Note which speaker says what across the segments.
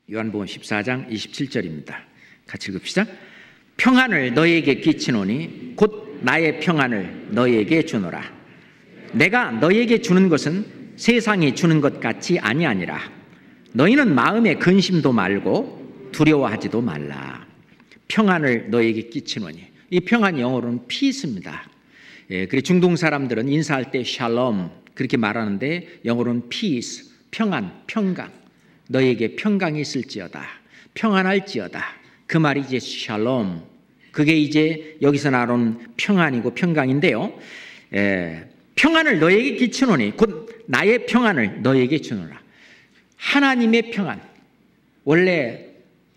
Speaker 1: 요한복음 14장 27절입니다. 같이 읽읍시다. 평안을 너희에게 끼치노니 곧 나의 평안을 너희에게 주노라. 내가 너희에게 주는 것은 세상이 주는 것 같이 아니하니라. 너희는 마음에 근심도 말고 두려워하지도 말라. 평안을 너희에게 끼치노니, 이 평안 영어로는 peace입니다. 그리고 중동 사람들은 인사할 때 샬롬 그렇게 말하는데 영어로는 peace, 평안, 평강. 너희에게 평강이 있을지어다, 평안할지어다. 그 말이 이제 샬롬. 그게 이제 여기서 나온 평안이고 평강인데요. 평안을 너희에게 끼치노니 곧 나의 평안을 너희에게 주노라. 하나님의 평안. 원래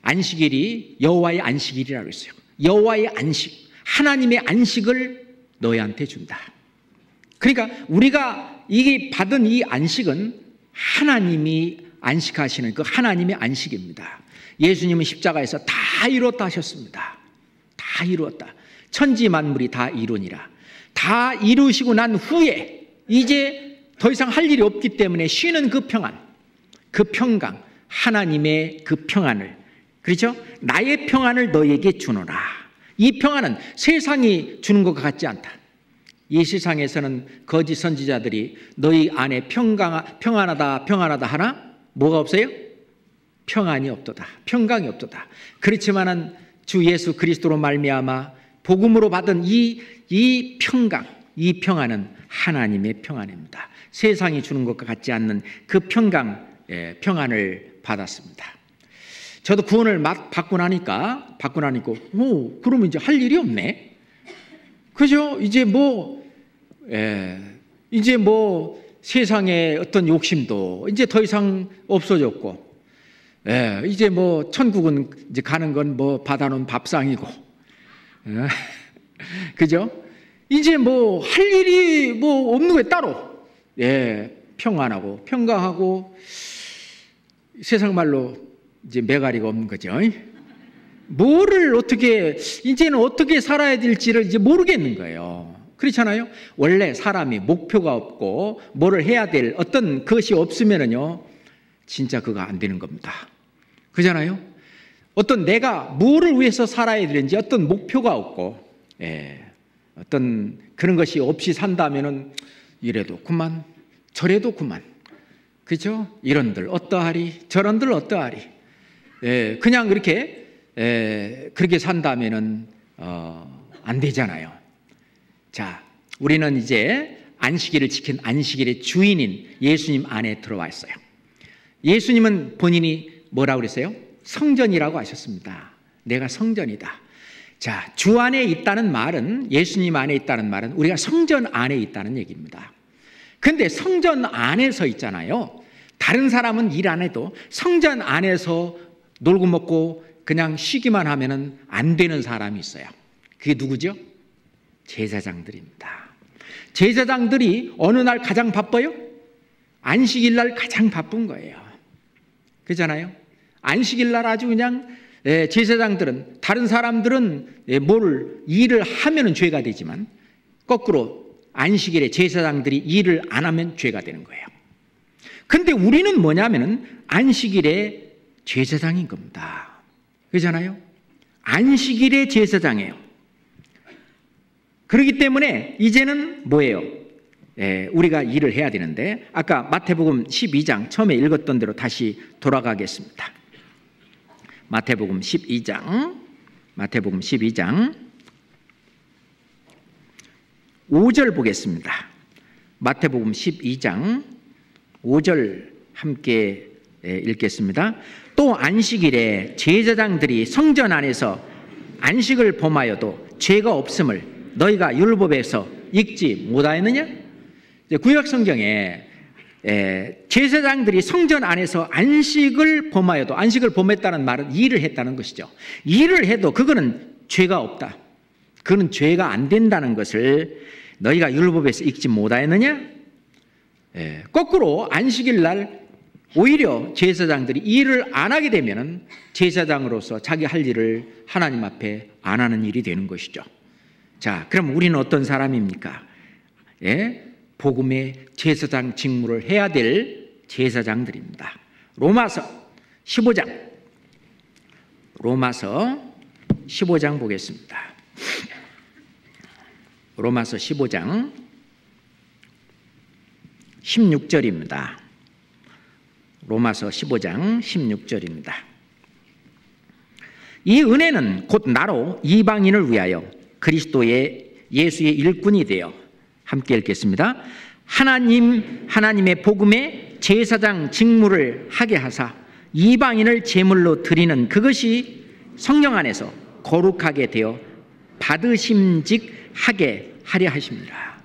Speaker 1: 안식일이 여호와의 안식일이라고 했어요. 여호와의 안식, 하나님의 안식을 너희한테 준다. 그러니까 우리가 이게 받은 이 안식은 하나님이 안식하시는 그 하나님의 안식입니다. 예수님은 십자가에서 다 이루었다 하셨습니다. 다 이루었다. 천지 만물이 다 이루니라. 다 이루시고 난 후에 이제 더 이상 할 일이 없기 때문에 쉬는 그 평안, 그 평강, 하나님의 그 평안을, 그렇죠? 나의 평안을 너희에게 주노라. 이 평안은 세상이 주는 것 같지 않다. 이 세상에서는 거짓 선지자들이 너희 안에 평안하다 평안하다 하나 뭐가 없어요? 평안이 없도다, 평강이 없도다. 그렇지만은 주 예수 그리스도로 말미암아 복음으로 받은 이 평강, 이 평안은 하나님의 평안입니다. 세상이 주는 것과 같지 않는 그 평안을 받았습니다. 저도 구원을 받고 나니까 그러면 이제 할 일이 없네. 그죠? 이제 세상의 어떤 욕심도 이제 더 이상 없어졌고, 이제 천국은 이제 가는 건 받아놓은 밥상이고, 그죠? 이제 할 일이 없는 거예요, 따로. 평안하고, 평강하고, 세상 말로 이제 매가리가 없는 거죠. 이제는 어떻게 살아야 될지를 이제 모르겠는 거예요. 그렇잖아요? 원래 사람이 목표가 없고 뭐를 해야 될 어떤 것이 없으면은요, 진짜 그거 안 되는 겁니다. 그렇잖아요? 어떤 내가 뭐를 위해서 살아야 되는지 어떤 목표가 없고, 어떤 그런 것이 없이 산다면은 이래도 그만, 저래도 그만. 그죠? 이런들 어떠하리, 저런들 어떠하리. 그냥 그렇게 산다면은 안 되잖아요. 자, 우리는 이제 안식일을 지킨 안식일의 주인인 예수님 안에 들어와 있어요. 예수님은 본인이 뭐라고 그랬어요? 성전이라고 하셨습니다. 내가 성전이다. 자, 주 안에 있다는 말은, 예수님 안에 있다는 말은 우리가 성전 안에 있다는 얘기입니다. 근데 성전 안에서 있잖아요. 다른 사람은 일 안 해도 성전 안에서 놀고 먹고 그냥 쉬기만 하면은 안 되는 사람이 있어요. 그게 누구죠? 제사장들입니다. 제사장들이 어느 날 가장 바빠요? 안식일 날 가장 바쁜 거예요. 그렇잖아요? 안식일 날 아주 그냥 제사장들은, 다른 사람들은 일을 하면은 죄가 되지만 거꾸로 안식일에 제사장들이 일을 안 하면 죄가 되는 거예요. 근데 우리는 뭐냐면은 안식일에 제사장인 겁니다. 그렇잖아요? 안식일의 제사장이에요. 그렇기 때문에 이제는 뭐예요? 우리가 일을 해야 되는데, 아까 마태복음 12장 처음에 읽었던 대로 다시 돌아가겠습니다. 마태복음 12장 5절 보겠습니다. 마태복음 12장 5절 함께 읽겠습니다. 또 안식일에 제사장들이 성전 안에서 안식을 범하여도 죄가 없음을 너희가 율법에서 읽지 못하였느냐? 구약 성경에 제사장들이 성전 안에서 안식을 범하여도, 안식을 범했다는 말은 일을 했다는 것이죠. 일을 해도 그거는 죄가 없다, 그거는 죄가 안 된다는 것을 너희가 율법에서 읽지 못하였느냐? 거꾸로 안식일 날 오히려 제사장들이 일을 안 하게 되면은 제사장으로서 자기 할 일을 하나님 앞에 안 하는 일이 되는 것이죠. 자, 그럼 우리는 어떤 사람입니까? 복음의 제사장 직무를 해야 될 제사장들입니다. 로마서 15장 로마서 15장 보겠습니다. 로마서 15장 16절입니다. 로마서 15장 16절입니다. 이 은혜는 곧 나로 이방인을 위하여 그리스도의 예수의 일꾼이 되어, 함께 읽겠습니다. 하나님의 복음의 제사장 직무를 하게 하사 이방인을 제물로 드리는 그것이 성령 안에서 거룩하게 되어 받으심직하게 하려 하십니다.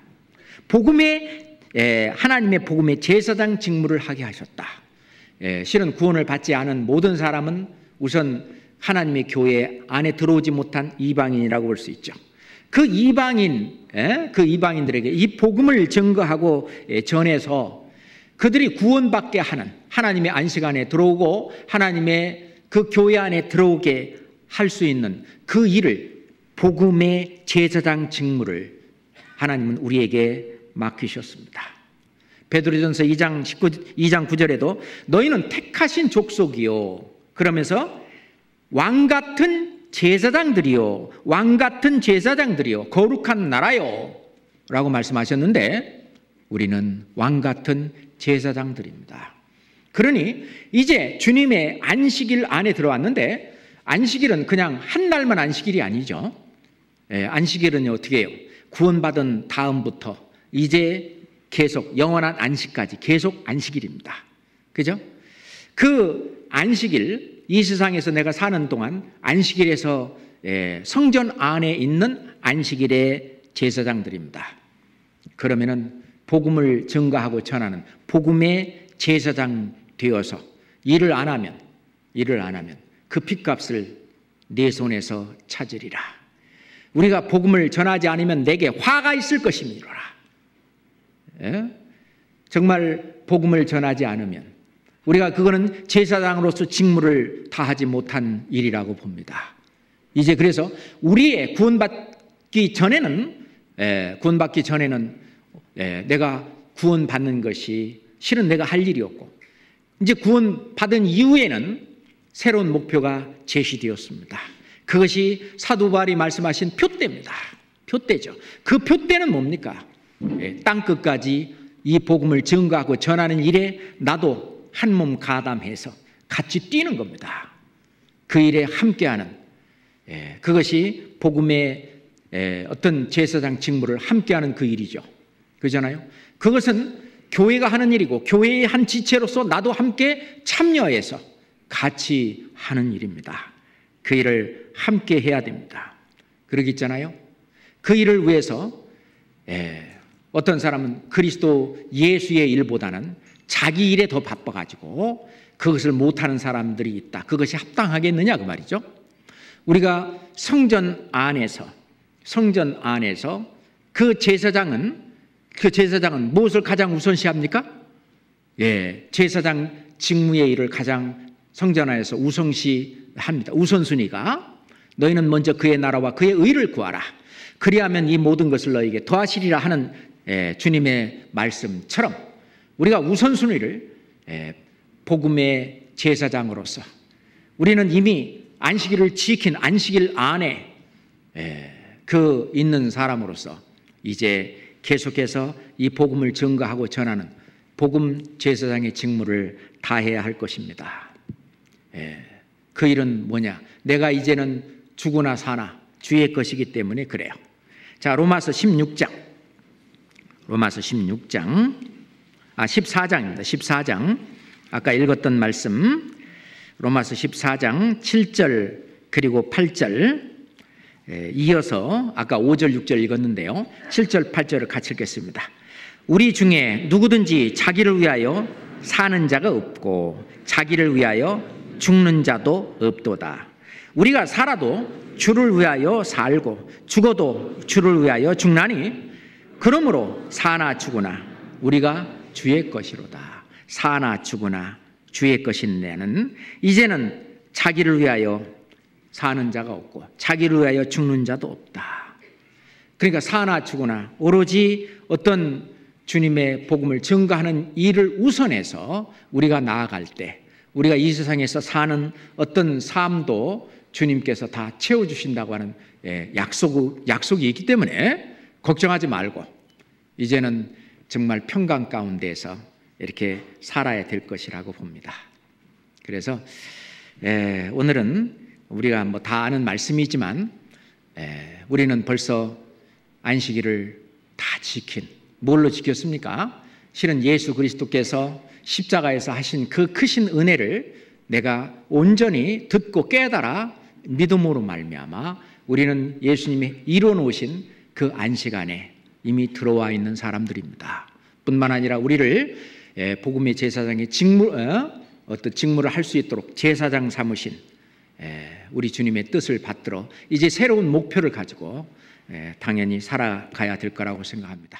Speaker 1: 하나님의 복음의 제사장 직무를 하게 하셨다. 실은 구원을 받지 않은 모든 사람은 우선 하나님의 교회 안에 들어오지 못한 이방인이라고 볼 수 있죠. 그 이방인들에게 이 복음을 증거하고 전해서 그들이 구원받게 하는, 하나님의 안식 안에 들어오고 하나님의 그 교회 안에 들어오게 할 수 있는 그 일을, 복음의 제사장 직무를 하나님은 우리에게 맡기셨습니다. 베드로전서 2장 9절에도 너희는 택하신 족속이요, 그러면서 왕같은 제사장들이요, 거룩한 나라요 라고 말씀하셨는데, 우리는 왕같은 제사장들입니다. 그러니 이제 주님의 안식일 안에 들어왔는데, 안식일은 그냥 한 날만 안식일이 아니죠. 안식일은 어떻게 해요? 구원받은 다음부터 이제 계속 영원한 안식까지 계속 안식일입니다. 그죠? 그 안식일, 이 세상에서 내가 사는 동안 안식일에서 성전 안에 있는 안식일의 제사장들입니다. 그러면은 복음을 증거하고 전하는 복음의 제사장 되어서 일을 안 하면 그 핏값을 내 손에서 찾으리라. 우리가 복음을 전하지 않으면 내게 화가 있을 것이니라. 정말 복음을 전하지 않으면 우리가 그거는 제사장으로서 직무를 다하지 못한 일이라고 봅니다. 이제 그래서 우리의 구원받기 전에는 내가 구원받는 것이 실은 내가 할 일이었고, 이제 구원받은 이후에는 새로운 목표가 제시되었습니다. 그것이 사도 바울이 말씀하신 표대입니다. 표대죠. 그 표대는 뭡니까? 땅끝까지 이 복음을 증거하고 전하는 일에 나도 한 몸 가담해서 같이 뛰는 겁니다. 그 일에 함께하는, 그것이 복음의 어떤 제사장 직무를 함께하는 그 일이죠. 그렇잖아요. 그것은 교회가 하는 일이고 교회의 한 지체로서 나도 함께 참여해서 같이 하는 일입니다. 그 일을 함께 해야 됩니다. 그러기 있잖아요. 그 일을 위해서 어떤 사람은 그리스도 예수의 일보다는 자기 일에 더 바빠가지고 그것을 못하는 사람들이 있다. 그것이 합당하겠느냐 그 말이죠. 우리가 성전 안에서 그 제사장은 무엇을 가장 우선시합니까? 제사장 직무의 일을 가장 성전 안에서 우선시합니다. 우선순위가 너희는 먼저 그의 나라와 그의 의를 구하라. 그리하면 이 모든 것을 너희에게 더하시리라 하는 주님의 말씀처럼 우리가 우선순위를 복음의 제사장으로서 우리는 이미 안식일을 지킨 안식일 안에 그 있는 사람으로서 이제 계속해서 이 복음을 증거하고 전하는 복음 제사장의 직무를 다해야 할 것입니다. 그 일은 뭐냐? 내가 이제는 죽으나 사나 주의 것이기 때문에 그래요. 자, 로마서 14장입니다. 14장. 아까 읽었던 말씀, 로마서 14장 7절 그리고 8절 이어서 아까 5절 6절 읽었는데요. 7절 8절을 같이 읽겠습니다. 우리 중에 누구든지 자기를 위하여 사는 자가 없고 자기를 위하여 죽는 자도 없도다. 우리가 살아도 주를 위하여 살고 죽어도 주를 위하여 죽나니 그러므로 사나 죽으나 우리가 주의 것이로다. 사나 죽으나 주의 것인내는 이제는 자기를 위하여 사는 자가 없고 자기를 위하여 죽는 자도 없다. 그러니까 사나 죽으나 오로지 어떤 주님의 복음을 증거하는 일을 우선해서 우리가 나아갈 때 우리가 이 세상에서 사는 어떤 삶도 주님께서 다 채워주신다고 하는 약속이 있기 때문에 걱정하지 말고 이제는 정말 평강 가운데에서 이렇게 살아야 될 것이라고 봅니다. 그래서 오늘은 우리가 뭐 다 아는 말씀이지만 우리는 벌써 안식일을 다 지킨, 뭘로 지켰습니까? 실은 예수 그리스도께서 십자가에서 하신 그 크신 은혜를 내가 온전히 듣고 깨달아 믿음으로 말미암아 우리는 예수님이 이뤄 놓으신 그 안식 안에 이미 들어와 있는 사람들입니다. 뿐만 아니라 우리를 복음의 제사장의 어떤 직무를 할 수 있도록 제사장 삼으신 우리 주님의 뜻을 받들어 이제 새로운 목표를 가지고 당연히 살아가야 될 거라고 생각합니다.